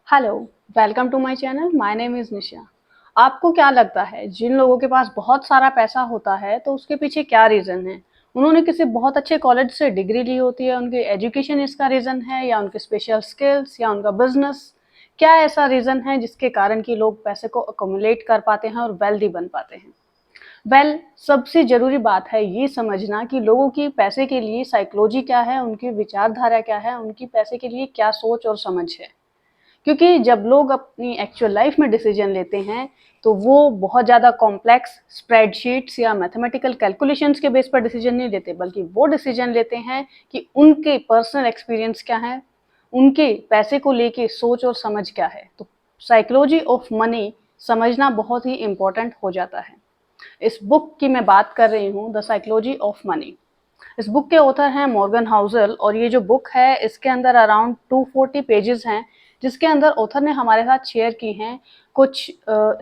Hello, welcome to my channel. My name is Nisha. आपको क्या लगता है जिन लोगों के पास बहुत सारा पैसा होता है तो उसके पीछे क्या रीज़न है? उन्होंने किसी बहुत अच्छे कॉलेज से डिग्री ली होती है, उनकी एजुकेशन इसका रीज़न है या उनके स्पेशल स्किल्स या उनका बिज़नेस? क्या ऐसा रीज़न है जिसके कारण कि लोग पैसे को अक्युमुलेट कर पाते हैं और वेल्दी बन पाते हैं? सबसे ज़रूरी बात है ये समझना कि लोगों की पैसे के लिए साइकोलॉजी क्या है, उनकी विचारधारा क्या है, उनकी पैसे के लिए क्या सोच और समझ है। क्योंकि जब लोग अपनी एक्चुअल लाइफ में डिसीजन लेते हैं तो वो बहुत ज़्यादा कॉम्प्लेक्स स्प्रेडशीट्स या मैथमेटिकल कैलकुलेशंस के बेस पर डिसीजन नहीं लेते, बल्कि वो डिसीजन लेते हैं कि उनके पर्सनल एक्सपीरियंस क्या है, उनके पैसे को लेके सोच और समझ क्या है। तो साइकोलॉजी ऑफ मनी समझना बहुत ही इम्पोर्टेंट हो जाता है। इस बुक की मैं बात कर रही हूँ, द साइकोलॉजी ऑफ मनी। इस बुक के ऑथर हैं मॉर्गन हाउसल और ये जो बुक है इसके अंदर अराउंड 240 पेजेस हैं, जिसके अंदर ऑथर ने हमारे साथ शेयर की हैं कुछ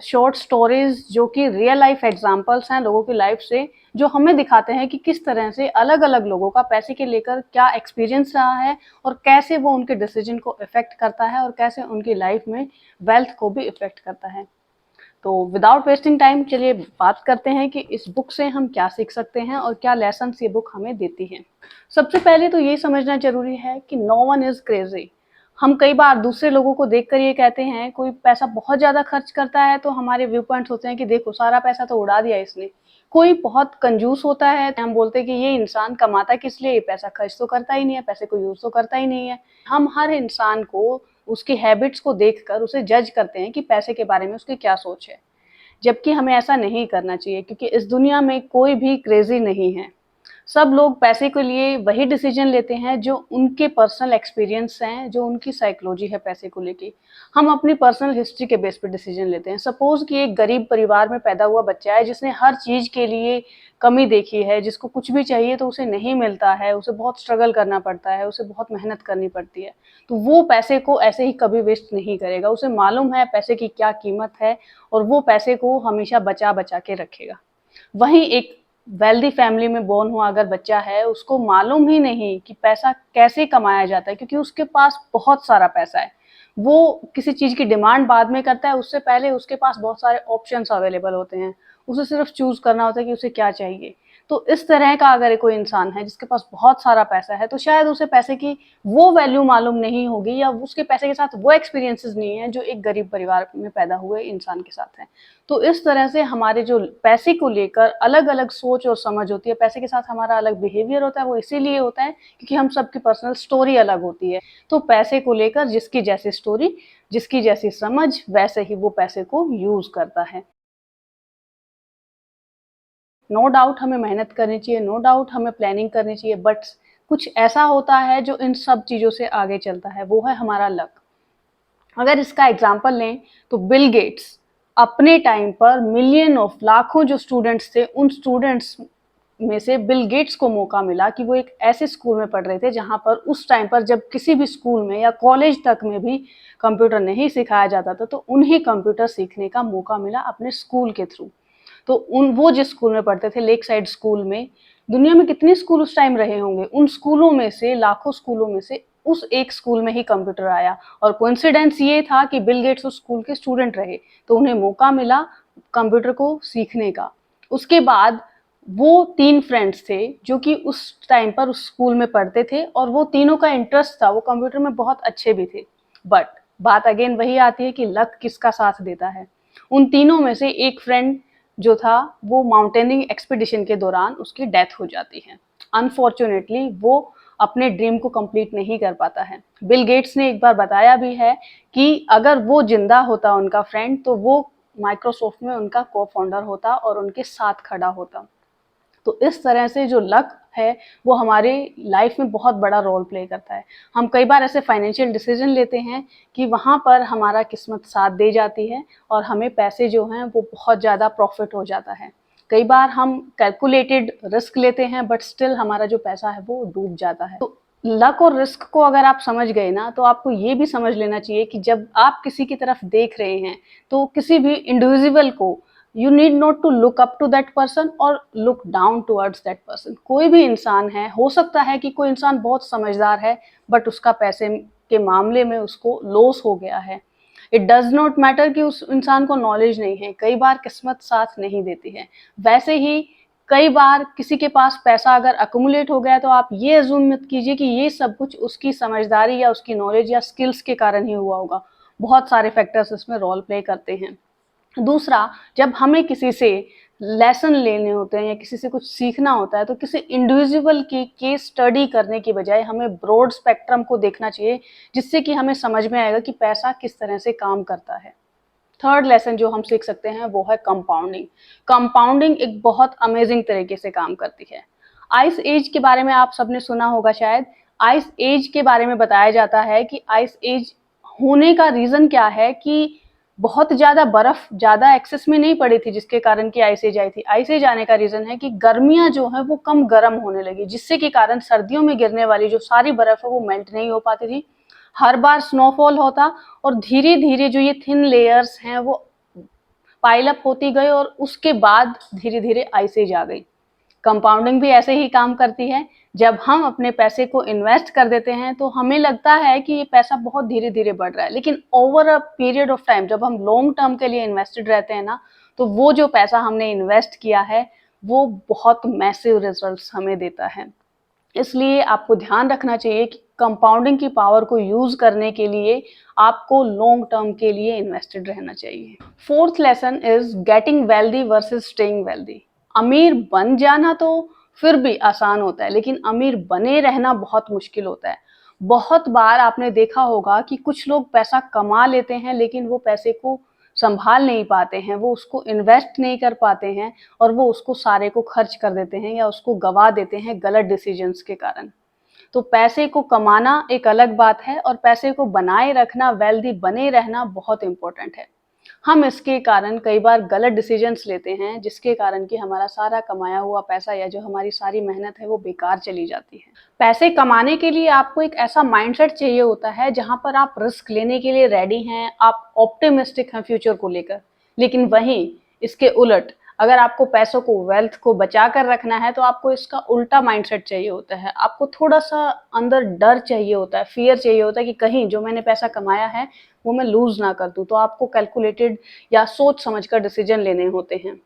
शॉर्ट स्टोरीज जो कि रियल लाइफ एग्जांपल्स हैं लोगों की लाइफ से, जो हमें दिखाते हैं कि किस तरह से अलग अलग लोगों का पैसे के लेकर क्या एक्सपीरियंस रहा है और कैसे वो उनके डिसीजन को इफेक्ट करता है और कैसे उनकी लाइफ में वेल्थ को भी इफेक्ट करता है। तो विदाउट वेस्टिंग टाइम चलिए बात करते हैं कि इस बुक से हम क्या सीख सकते हैं और क्या लेसन्स ये बुक हमें देती है। सबसे पहले तो ये समझना ज़रूरी है कि नो वन इज़ क्रेज़ी। हम कई बार दूसरे लोगों को देखकर ये कहते हैं, कोई पैसा बहुत ज़्यादा खर्च करता है तो हमारे व्यू पॉइंट्स होते हैं कि देखो सारा पैसा तो उड़ा दिया इसने। कोई बहुत कंजूस होता है, हम बोलते हैं कि ये इंसान कमाता किस लिए, ये पैसा खर्च तो करता ही नहीं है, पैसे को यूज़ तो करता ही नहीं है। हम हर इंसान को उसकी हैबिट्स को देखकर उसे जज करते हैं कि पैसे के बारे में उसकी क्या सोच है। जबकि हमें ऐसा नहीं करना चाहिए, क्योंकि इस दुनिया में कोई भी क्रेजी नहीं है। सब लोग पैसे के लिए वही डिसीजन लेते हैं जो उनके पर्सनल एक्सपीरियंस हैं, जो उनकी साइकोलॉजी है पैसे को लेके। हम अपनी पर्सनल हिस्ट्री के बेस पे डिसीजन लेते हैं। सपोज कि एक गरीब परिवार में पैदा हुआ बच्चा है जिसने हर चीज के लिए कमी देखी है, जिसको कुछ भी चाहिए तो उसे नहीं मिलता है, उसे बहुत स्ट्रगल करना पड़ता है, उसे बहुत मेहनत करनी पड़ती है। तो वो पैसे को ऐसे ही कभी वेस्ट नहीं करेगा, उसे मालूम है पैसे की क्या कीमत है और वो पैसे को हमेशा बचा बचा के रखेगा। वहीं एक वेल्दी फैमिली में बोर्न हुआ अगर बच्चा है, उसको मालूम ही नहीं कि पैसा कैसे कमाया जाता है, क्योंकि उसके पास बहुत सारा पैसा है। वो किसी चीज की डिमांड बाद में करता है, उससे पहले उसके पास बहुत सारे ऑप्शंस अवेलेबल होते हैं। उसे सिर्फ चूज करना होता है कि उसे क्या चाहिए। तो इस तरह का अगर कोई इंसान है जिसके पास बहुत सारा पैसा है, तो शायद उसे पैसे की वो वैल्यू मालूम नहीं होगी या उसके पैसे के साथ वो एक्सपीरियंसेस नहीं है जो एक गरीब परिवार में पैदा हुए इंसान के साथ है। तो इस तरह से हमारे जो पैसे को लेकर अलग अलग सोच और समझ होती है, पैसे के साथ हमारा अलग बिहेवियर होता है, वो इसीलिए होता है क्योंकि हम सबकी पर्सनल स्टोरी अलग होती है। तो पैसे को लेकर जिसकी जैसी स्टोरी, जिसकी जैसी समझ, वैसे ही वो पैसे को यूज करता है। नो डाउट हमें मेहनत करनी चाहिए, नो डाउट हमें प्लानिंग करनी चाहिए, बट कुछ ऐसा होता है जो इन सब चीज़ों से आगे चलता है, वो है हमारा लक। अगर इसका एग्जाम्पल लें तो बिल गेट्स अपने टाइम पर मिलियन ऑफ लाखों जो स्टूडेंट्स थे, उन स्टूडेंट्स में से बिल गेट्स को मौका मिला कि वो एक ऐसे स्कूल में पढ़ रहे थे जहां पर उस टाइम पर जब किसी भी स्कूल में या कॉलेज तक में भी कंप्यूटर नहीं सिखाया जाता था, तो उन्हें कंप्यूटर सीखने का मौका मिला अपने स्कूल के थ्रू। तो उन वो जिस स्कूल में पढ़ते थे, लेक साइड स्कूल में, दुनिया में कितने स्कूल उस टाइम रहे होंगे, उन स्कूलों में से, लाखों स्कूलों में से उस एक स्कूल में ही कंप्यूटर आया। और कोइंसिडेंस ये था कि बिल गेट्स उस स्कूल के स्टूडेंट रहे, तो उन्हें मौका मिला कंप्यूटर को सीखने का। उसके बाद वो तीन फ्रेंड्स थे जो कि उस टाइम पर उस स्कूल में पढ़ते थे और वो तीनों का इंटरेस्ट था, वो कंप्यूटर में बहुत अच्छे भी थे। बट बात अगेन वही आती है कि लक किसका साथ देता है। उन तीनों में से एक फ्रेंड जो था, वो माउंटेनिंग एक्सपीडिशन के दौरान उसकी डेथ हो जाती है। अनफॉर्चुनेटली वो अपने ड्रीम को कंप्लीट नहीं कर पाता है। बिल गेट्स ने एक बार बताया भी है कि अगर वो जिंदा होता उनका फ्रेंड, तो वो माइक्रोसॉफ्ट में उनका को फाउंडर होता और उनके साथ खड़ा होता। तो इस तरह से जो लक है वो हमारे लाइफ में बहुत बड़ा रोल प्ले करता है। हम कई बार ऐसे फाइनेंशियल डिसीजन लेते हैं कि वहाँ पर हमारा किस्मत साथ दे जाती है और हमें पैसे जो हैं वो बहुत ज़्यादा प्रॉफिट हो जाता है। कई बार हम कैलकुलेटेड रिस्क लेते हैं बट स्टिल हमारा जो पैसा है वो डूब जाता है। तो लक और रिस्क को अगर आप समझ गए ना, तो आपको ये भी समझ लेना चाहिए कि जब आप किसी की तरफ देख रहे हैं, तो किसी भी इंडिविजुअल को you need not to look up to that person और look down towards that person. कोई भी इंसान है, हो सकता है कि कोई इंसान बहुत समझदार है बट उसका पैसे के मामले में उसको लॉस हो गया है, इट डज नॉट मैटर कि उस इंसान को नॉलेज नहीं है, कई बार किस्मत साथ नहीं देती है। वैसे ही कई बार किसी के पास पैसा अगर अक्यूमुलेट हो गया तो आप ये अज्यूम मत कीजिए कि ये सब कुछ उसकी समझदारी या उसकी नॉलेज या स्किल्स के कारण ही हुआ होगा। बहुत सारे फैक्टर्स इसमें रोल प्ले करते हैं। दूसरा, जब हमें किसी से लेसन लेने होते हैं या किसी से कुछ सीखना होता है तो किसी इंडिविजुअल की केस स्टडी करने की बजाय हमें ब्रॉड स्पेक्ट्रम को देखना चाहिए, जिससे कि हमें समझ में आएगा कि पैसा किस तरह से काम करता है। थर्ड लेसन जो हम सीख सकते हैं वो है कंपाउंडिंग। कंपाउंडिंग एक बहुत अमेजिंग तरीके से काम करती है। आइस एज के बारे में आप सबने सुना होगा शायद। आइस एज के बारे में बताया जाता है कि आइस एज होने का रीजन क्या है कि बहुत ज्यादा बर्फ ज्यादा एक्सेस में नहीं पड़ी थी जिसके कारण कि आइस एज आई थी। आइस एज आने का रीजन है कि गर्मियां जो है वो कम गर्म होने लगी, जिससे के कारण सर्दियों में गिरने वाली जो सारी बर्फ है वो मेल्ट नहीं हो पाती थी। हर बार स्नोफॉल होता और धीरे धीरे जो ये थिन लेयर्स हैं वो पाइल अप होती गई और उसके बाद धीरे धीरे आइस एज आ गई। कंपाउंडिंग भी ऐसे ही काम करती है। जब हम अपने पैसे को इन्वेस्ट कर देते हैं तो हमें लगता है कि ये पैसा बहुत धीरे धीरे बढ़ रहा है, लेकिन over a period of time जब हम लॉन्ग टर्म के लिए इन्वेस्टेड रहते हैं ना, तो वो जो पैसा हमने इन्वेस्ट किया है वो बहुत मैसिव रिजल्ट्स हमें देता है। इसलिए आपको ध्यान रखना चाहिए कि कंपाउंडिंग की पावर को यूज करने के लिए आपको लॉन्ग टर्म के लिए इन्वेस्टेड रहना चाहिए। Fourth lesson is getting wealthy versus staying wealthy. अमीर बन जाना तो फिर भी आसान होता है, लेकिन अमीर बने रहना बहुत मुश्किल होता है। बहुत बार आपने देखा होगा कि कुछ लोग पैसा कमा लेते हैं लेकिन वो पैसे को संभाल नहीं पाते हैं, वो उसको इन्वेस्ट नहीं कर पाते हैं और वो उसको सारे को खर्च कर देते हैं या उसको गवा देते हैं गलत डिसीजंस के कारण। तो पैसे को कमाना एक अलग बात है और पैसे को बनाए रखना, वेल्दी बने रहना बहुत इंपॉर्टेंट है। हम इसके कारण कई बार गलत डिसीजंस लेते हैं जिसके कारण कि हमारा सारा कमाया हुआ पैसा या जो हमारी सारी मेहनत है वो बेकार चली जाती है। पैसे कमाने के लिए आपको एक ऐसा माइंडसेट चाहिए होता है जहां पर आप रिस्क लेने के लिए रेडी हैं, आप ऑप्टिमिस्टिक हैं फ्यूचर को लेकर। लेकिन वहीं इसके उलट अगर आपको पैसों को, वेल्थ को बचा कर रखना है तो आपको इसका उल्टा माइंडसेट चाहिए होता है। आपको थोड़ा सा अंदर डर चाहिए होता है, फियर चाहिए होता है कि कहीं जो मैंने पैसा कमाया है वो मैं लूज ना कर दूं। तो आपको कैलकुलेटेड या सोच समझकर डिसीजन लेने होते हैं।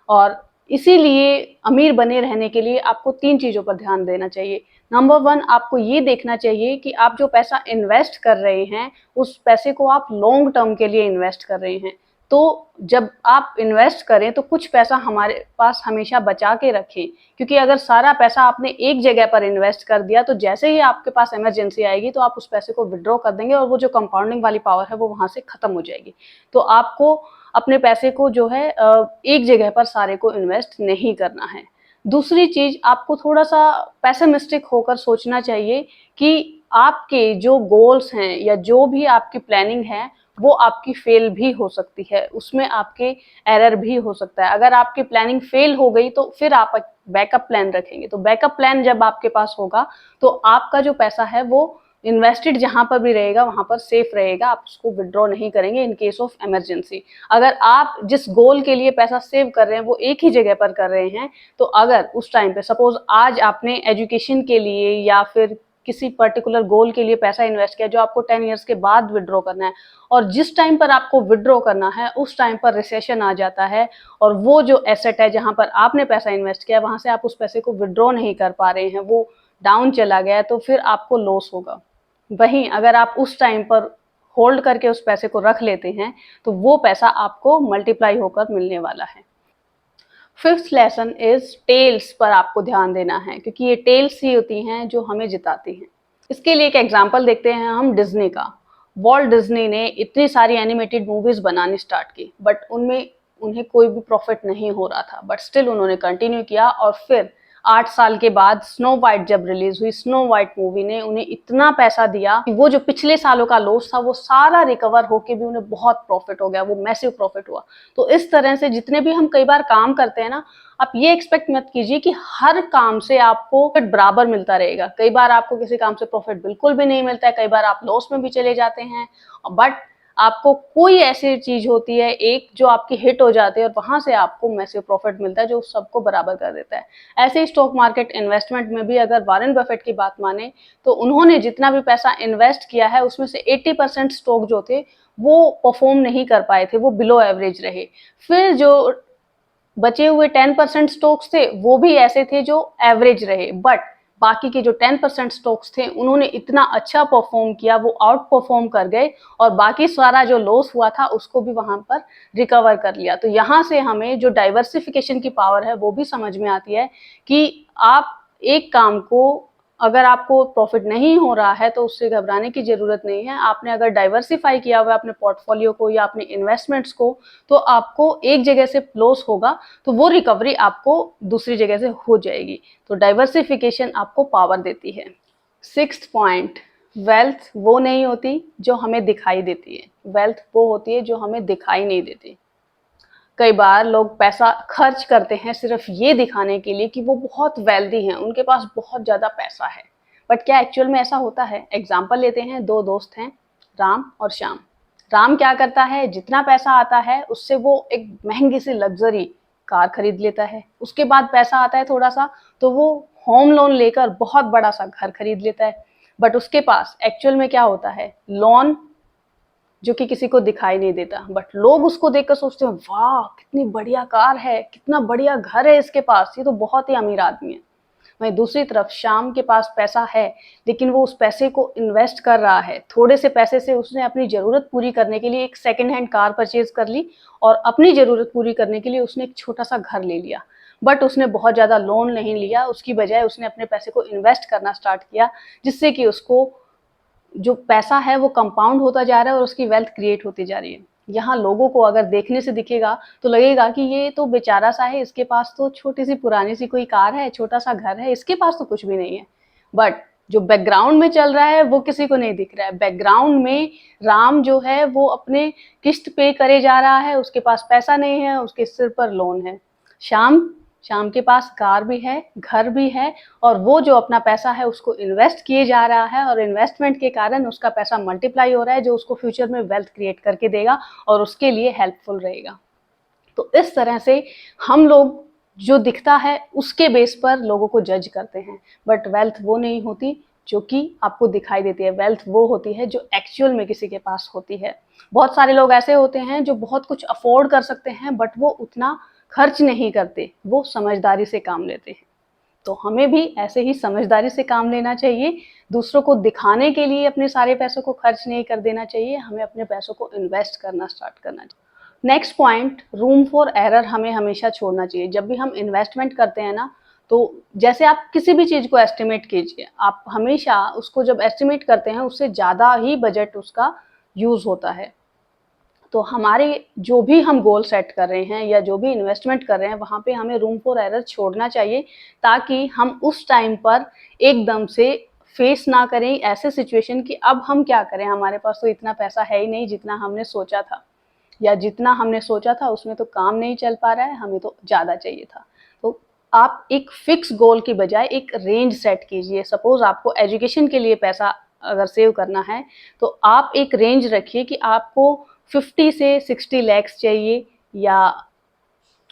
और इसीलिए अमीर बने रहने के लिए आपको 3 चीज़ों पर ध्यान देना चाहिए। नंबर 1, आपको ये देखना चाहिए कि आप जो पैसा इन्वेस्ट कर रहे हैं, उस पैसे को आप लॉन्ग टर्म के लिए इन्वेस्ट कर रहे हैं। तो जब आप इन्वेस्ट करें तो कुछ पैसा हमारे पास हमेशा बचा के रखें, क्योंकि अगर सारा पैसा आपने एक जगह पर इन्वेस्ट कर दिया तो जैसे ही आपके पास इमरजेंसी आएगी तो आप उस पैसे को विड्रॉ कर देंगे और वो जो कंपाउंडिंग वाली पावर है वो वहाँ से खत्म हो जाएगी। तो आपको अपने पैसे को जो है एक जगह पर सारे को इन्वेस्ट नहीं करना है। दूसरी चीज, आपको थोड़ा सा पैसिमिस्टिक होकर सोचना चाहिए कि आपके जो गोल्स हैं या जो भी आपकी प्लानिंग है वो आपकी फेल भी हो सकती है, उसमें आपके एरर भी हो सकता है। अगर आपकी प्लानिंग फेल हो गई तो फिर आप बैकअप प्लान रखेंगे। तो बैकअप प्लान जब आपके पास होगा तो आपका जो पैसा है वो इन्वेस्टेड जहां पर भी रहेगा वहां पर सेफ रहेगा, आप उसको विड्रॉ नहीं करेंगे इन केस ऑफ इमरजेंसी। अगर आप जिस गोल के लिए पैसा सेव कर रहे हैं वो एक ही जगह पर कर रहे हैं, तो अगर उस टाइम पे सपोज आज आपने एजुकेशन के लिए या फिर किसी पर्टिकुलर गोल के लिए पैसा इन्वेस्ट किया जो आपको 10 इयर्स के बाद विड्रॉ करना है, और जिस टाइम पर आपको विड्रॉ करना है उस टाइम पर रिसेशन आ जाता है और वो जो एसेट है जहां पर आपने पैसा इन्वेस्ट किया वहां से आप उस पैसे को विड्रॉ नहीं कर पा रहे हैं, वो डाउन चला गया, तो फिर आपको लॉस होगा। वहीं अगर आप उस टाइम पर होल्ड करके उस पैसे को रख लेते हैं तो वो पैसा आपको मल्टीप्लाई होकर मिलने वाला है। फिफ्थ लेसन इज टेल्स पर आपको ध्यान देना है, क्योंकि ये टेल्स ही होती हैं जो हमें जिताती हैं। इसके लिए एक एग्जांपल देखते हैं हम डिज्नी का। वॉल्ट डिज्नी ने इतनी सारी एनिमेटेड मूवीज बनानी स्टार्ट की, बट उनमें उन्हें कोई भी प्रॉफिट नहीं हो रहा था, बट स्टिल उन्होंने कंटिन्यू किया और फिर 8 साल के बाद स्नो वाइट जब रिलीज हुई, स्नो वाइट मूवी ने उन्हें इतना पैसा दिया कि वो जो पिछले सालों का लॉस था वो सारा रिकवर होके भी उन्हें बहुत प्रॉफिट हो गया, वो मैसिव प्रॉफिट हुआ। तो इस तरह से जितने भी हम कई बार काम करते हैं ना, आप ये एक्सपेक्ट मत कीजिए कि हर काम से आपको प्रॉफिट बराबर मिलता रहेगा। कई बार आपको किसी काम से प्रॉफिट बिल्कुल भी नहीं मिलता है, कई बार आप लॉस में भी चले जाते हैं, बट आपको कोई ऐसी चीज होती है एक जो आपकी हिट हो जाती है और वहां से आपको मैसिव प्रॉफिट मिलता है जो सबको बराबर कर देता है। ऐसे ही स्टॉक मार्केट इन्वेस्टमेंट में भी अगर वॉरेन बफेट की बात माने तो उन्होंने जितना भी पैसा इन्वेस्ट किया है उसमें से 80% स्टॉक जो थे वो परफॉर्म नहीं कर पाए थे, वो बिलो एवरेज रहे। फिर जो बचे हुए 10% स्टॉक्स थे वो भी ऐसे थे जो एवरेज रहे, बट बाकी के जो 10% स्टॉक्स थे उन्होंने इतना अच्छा परफॉर्म किया, वो आउट परफॉर्म कर गए और बाकी सारा जो लॉस हुआ था उसको भी वहां पर रिकवर कर लिया। तो यहाँ से हमें जो डाइवर्सिफिकेशन की पावर है वो भी समझ में आती है कि आप एक काम को, अगर आपको प्रॉफिट नहीं हो रहा है तो उससे घबराने की जरूरत नहीं है। आपने अगर डाइवर्सिफाई किया हुआ है अपने पोर्टफोलियो को या अपने इन्वेस्टमेंट्स को, तो आपको एक जगह से लॉस होगा तो वो रिकवरी आपको दूसरी जगह से हो जाएगी। तो डाइवर्सिफिकेशन आपको पावर देती है। सिक्स्थ पॉइंट, वेल्थ वो नहीं होती जो हमें दिखाई देती है, वेल्थ वो होती है जो हमें दिखाई नहीं देती। कई बार लोग पैसा खर्च करते हैं सिर्फ ये दिखाने के लिए कि वो बहुत वेल्दी हैं, उनके पास बहुत ज़्यादा पैसा है, बट क्या एक्चुअल में ऐसा होता है? एग्जाम्पल लेते हैं, दो दोस्त हैं, राम और श्याम। राम क्या करता है, जितना पैसा आता है उससे वो एक महंगी सी लग्जरी कार खरीद लेता है। उसके बाद पैसा आता है थोड़ा सा तो वो होम लोन लेकर बहुत बड़ा सा घर खरीद लेता है। बट उसके पास एक्चुअल में क्या होता है? लोन, जो कि किसी को दिखाई नहीं देता, बट लोग उसको देखकर सोचते हैं वाह कितनी बढ़िया कार है, कितना बढ़िया घर है इसके पास, ये तो बहुत ही अमीर आदमी है। वहीं दूसरी तरफ श्याम के पास पैसा है लेकिन वो उस पैसे को इन्वेस्ट कर रहा है। थोड़े से पैसे से उसने अपनी ज़रूरत पूरी करने के लिए एक सेकेंड हैंड कार परचेज कर ली और अपनी ज़रूरत पूरी करने के लिए उसने एक छोटा सा घर ले लिया। बट उसने बहुत ज़्यादा लोन नहीं लिया, उसकी बजाय उसने अपने पैसे को इन्वेस्ट करना स्टार्ट किया, जिससे कि उसको जो पैसा है वो कंपाउंड होता जा रहा है और उसकी वेल्थ क्रिएट होती जा रही है। यहाँ लोगों को अगर देखने से दिखेगा तो लगेगा कि ये तो बेचारा सा है, इसके पास तो छोटी सी पुरानी सी कोई कार है, छोटा सा घर है, इसके पास तो कुछ भी नहीं है। बट जो बैकग्राउंड में चल रहा है वो किसी को नहीं दिख रहा है। बैकग्राउंड में राम जो है वो अपने किस्त पे करे जा रहा है, उसके पास पैसा नहीं है, उसके सिर पर लोन है। श्याम श्याम के पास कार भी है, घर भी है, और वो जो अपना पैसा है उसको इन्वेस्ट किए जा रहा है और इन्वेस्टमेंट के कारण उसका पैसा मल्टीप्लाई हो रहा है, जो उसको फ्यूचर में वेल्थ क्रिएट करके देगा और उसके लिए हेल्पफुल रहेगा। तो इस तरह से हम लोग जो दिखता है उसके बेस पर लोगों को जज करते हैं, बट वेल्थ वो नहीं होती जो कि आपको दिखाई देती है। वेल्थ वो होती है जो एक्चुअल में किसी के पास होती है। बहुत सारे लोग ऐसे होते हैं जो बहुत कुछ अफोर्ड कर सकते हैं बट वो उतना खर्च नहीं करते, वो समझदारी से काम लेते हैं। तो हमें भी ऐसे ही समझदारी से काम लेना चाहिए। दूसरों को दिखाने के लिए अपने सारे पैसों को खर्च नहीं कर देना चाहिए, हमें अपने पैसों को इन्वेस्ट करना स्टार्ट करना चाहिए। Next point, room for error हमें हमेशा छोड़ना चाहिए। जब भी हम इन्वेस्टमेंट करते हैं ना, तो जैसे आप किसी भी चीज़ को एस्टिमेट कीजिए, आप हमेशा उसको जब एस्टिमेट करते हैं उससे ज़्यादा ही बजट उसका यूज़ होता है। तो हमारे जो भी हम गोल सेट कर रहे हैं या जो भी इन्वेस्टमेंट कर रहे हैं वहाँ पे हमें रूम फॉर एरर छोड़ना चाहिए, ताकि हम उस टाइम पर एकदम से फेस ना करें ऐसे सिचुएशन कि अब हम क्या करें, हमारे पास तो इतना पैसा है ही नहीं जितना हमने सोचा था, या जितना हमने सोचा था उसमें तो काम नहीं चल पा रहा है, हमें तो ज़्यादा चाहिए था। तो आप एक फिक्स गोल की बजाय एक रेंज सेट कीजिए। सपोज आपको एजुकेशन के लिए पैसा अगर सेव करना है तो आप एक रेंज रखिए कि आपको 50 से 60 लैक्स चाहिए या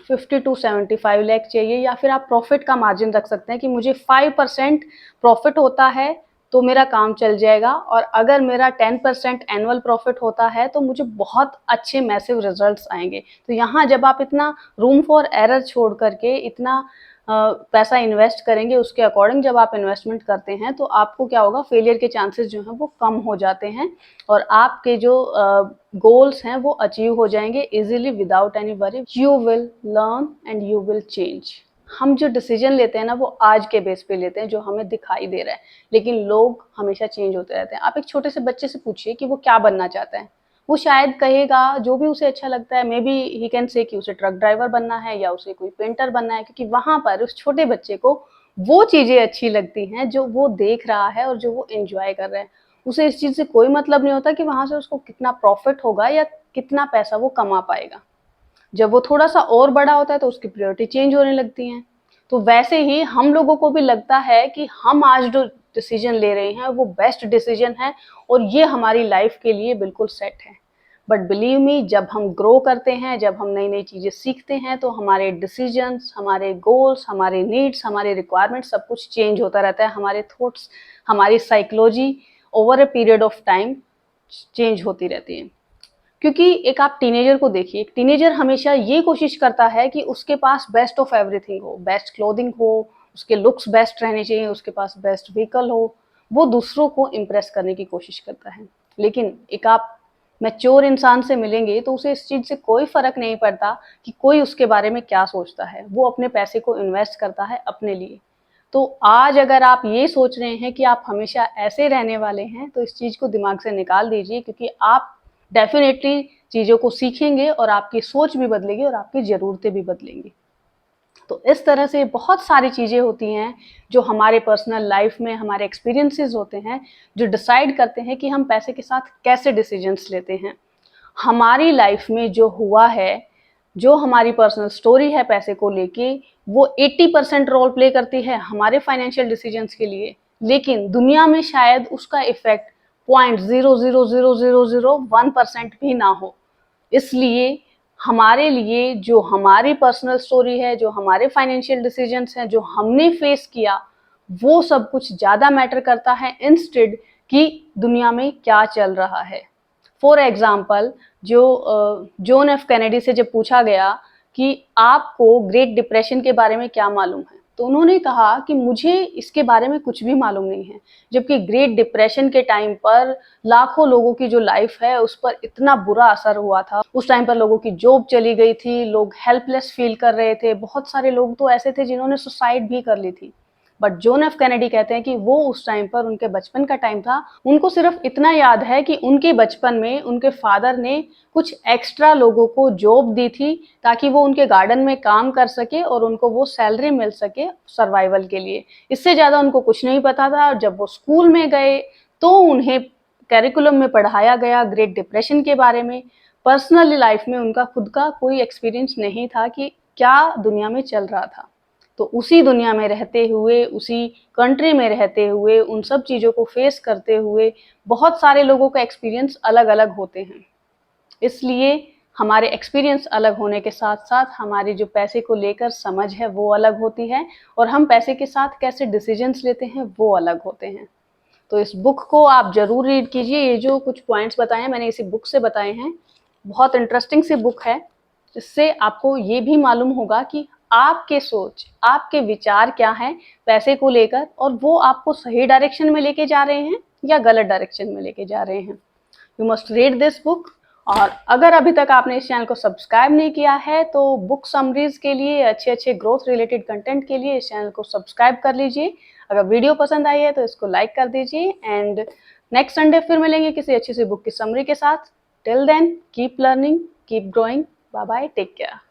50 टू 75 लाख चाहिए, या फिर आप प्रॉफिट का मार्जिन रख सकते हैं कि मुझे 5% प्रॉफिट होता है तो मेरा काम चल जाएगा, और अगर मेरा 10% एनुअल प्रॉफिट होता है तो मुझे बहुत अच्छे मैसिव रिजल्ट्स आएंगे। तो यहाँ जब आप इतना रूम फॉर एरर छोड़ करके इतना पैसा इन्वेस्ट करेंगे, उसके अकॉर्डिंग जब आप इन्वेस्टमेंट करते हैं तो आपको क्या होगा, फेलियर के चांसेस जो हैं वो कम हो जाते हैं और आपके जो गोल्स हैं वो अचीव हो जाएंगे easily without any worry. You will learn and you will change. हम जो डिसीजन लेते हैं ना वो आज के बेस पे लेते हैं जो हमें दिखाई दे रहा है, लेकिन लोग हमेशा चेंज होते रहते हैं। आप एक छोटे से बच्चे से पूछिए कि वो क्या बनना चाहता है, वो शायद कहेगा जो भी उसे अच्छा लगता है। May be he can say कि उसे ट्रक ड्राइवर बनना है या उसे कोई पेंटर बनना है, क्योंकि वहां पर उस छोटे बच्चे को वो चीजें अच्छी लगती हैं जो वो देख रहा है और जो वो एंजॉय कर रहा है। उसे इस चीज से कोई मतलब नहीं होता कि वहां से उसको कितना प्रॉफिट होगा या कितना पैसा वो कमा पाएगा। जब वो थोड़ा सा और बड़ा होता है तो उसकी प्रायोरिटी चेंज होने लगती हैं। तो वैसे ही हम लोगों को भी लगता है कि हम आज जो डिसीजन ले रहे हैं वो बेस्ट डिसीजन है और ये हमारी लाइफ के लिए बिल्कुल सेट है। बट बिलीव मी, जब हम ग्रो करते हैं, जब हम नई नई चीज़ें सीखते हैं तो हमारे डिसीजंस, हमारे गोल्स, हमारे नीड्स, हमारे रिक्वायरमेंट्स सब कुछ चेंज होता रहता है। हमारे थॉट्स, हमारी psychology over a period of time change होती रहती है। क्योंकि एक आप टीनेजर को देखिए, एक टीनेजर हमेशा ये कोशिश करता है कि उसके पास बेस्ट ऑफ एवरीथिंग हो, बेस्ट क्लोथिंग हो, उसके लुक्स बेस्ट रहने चाहिए, उसके पास बेस्ट व्हीकल हो, वो दूसरों को इम्प्रेस करने की कोशिश करता है। लेकिन एक आप मैच्योर इंसान से मिलेंगे तो उसे इस चीज़ से कोई फ़र्क नहीं पड़ता कि कोई उसके बारे में क्या सोचता है, वो अपने पैसे को इन्वेस्ट करता है अपने लिए। तो आज अगर आप ये सोच रहे हैं कि आप हमेशा ऐसे रहने वाले हैं, तो इस चीज़ को दिमाग से निकाल दीजिए, क्योंकि आप डेफ़िनेटली चीज़ों को सीखेंगे और आपकी सोच भी बदलेगी और आपकी ज़रूरतें भी बदलेंगी। तो इस तरह से बहुत सारी चीज़ें होती हैं जो हमारे पर्सनल लाइफ में हमारे एक्सपीरियंसेस होते हैं, जो डिसाइड करते हैं कि हम पैसे के साथ कैसे डिसीजंस लेते हैं। हमारी लाइफ में जो हुआ है, जो हमारी पर्सनल स्टोरी है पैसे को लेके, वो 80% रोल प्ले करती है हमारे फाइनेंशियल डिसीजंस के लिए, लेकिन दुनिया में शायद उसका इफेक्ट 0.00001% भी ना हो। इसलिए हमारे लिए जो हमारी पर्सनल स्टोरी है, जो हमारे फाइनेंशियल डिसीजंस हैं, जो हमने फेस किया, वो सब कुछ ज़्यादा मैटर करता है इंस्टेड कि दुनिया में क्या चल रहा है। फॉर एग्जाम्पल, जो जॉन एफ कैनेडी से जब पूछा गया कि आपको ग्रेट डिप्रेशन के बारे में क्या मालूम है, तो उन्होंने कहा कि मुझे इसके बारे में कुछ भी मालूम नहीं है। जबकि ग्रेट डिप्रेशन के टाइम पर लाखों लोगों की जो लाइफ है उस पर इतना बुरा असर हुआ था। उस टाइम पर लोगों की जॉब चली गई थी, लोग हेल्पलेस फील कर रहे थे, बहुत सारे लोग तो ऐसे थे जिन्होंने सुसाइड भी कर ली थी। बट जॉन एफ कैनेडी कहते हैं कि वो उस टाइम पर उनके बचपन का टाइम था, उनको सिर्फ इतना याद है कि उनके बचपन में उनके फादर ने कुछ एक्स्ट्रा लोगों को जॉब दी थी ताकि वो उनके गार्डन में काम कर सके और उनको वो सैलरी मिल सके सर्वाइवल के लिए। इससे ज़्यादा उनको कुछ नहीं पता था। और जब वो स्कूल में गए तो उन्हें करिकुलम में पढ़ाया गया ग्रेट डिप्रेशन के बारे में। पर्सनली लाइफ में उनका खुद का कोई एक्सपीरियंस नहीं था कि क्या दुनिया में चल रहा था। तो उसी दुनिया में रहते हुए, उसी कंट्री में रहते हुए, उन सब चीज़ों को फेस करते हुए बहुत सारे लोगों का एक्सपीरियंस अलग-अलग होते हैं। इसलिए हमारे एक्सपीरियंस अलग होने के साथ-साथ हमारी जो पैसे को लेकर समझ है वो अलग होती है और हम पैसे के साथ कैसे डिसीजंस लेते हैं वो अलग होते हैं। तो इस बुक को आप ज़रूर रीड कीजिए। ये जो कुछ पॉइंट्स बताए हैं मैंने इसी बुक से बताए हैं। बहुत इंटरेस्टिंग सी बुक है, जिससे आपको ये भी मालूम होगा कि आपके सोच, आपके विचार क्या हैं पैसे को लेकर, और वो आपको सही डायरेक्शन में लेके जा रहे हैं या गलत डायरेक्शन में लेके जा रहे हैं। You must read this book. और अगर अभी तक आपने इस चैनल को सब्सक्राइब नहीं किया है तो बुक समरीज के लिए, अच्छे अच्छे ग्रोथ रिलेटेड कंटेंट के लिए इस चैनल को सब्सक्राइब कर लीजिए। अगर वीडियो पसंद आई है तो इसको लाइक कर दीजिए। एंड नेक्स्ट संडे फिर मिलेंगे किसी अच्छी सी बुक की समरी के साथ। Till then keep learning, keep growing. Bye bye, take care.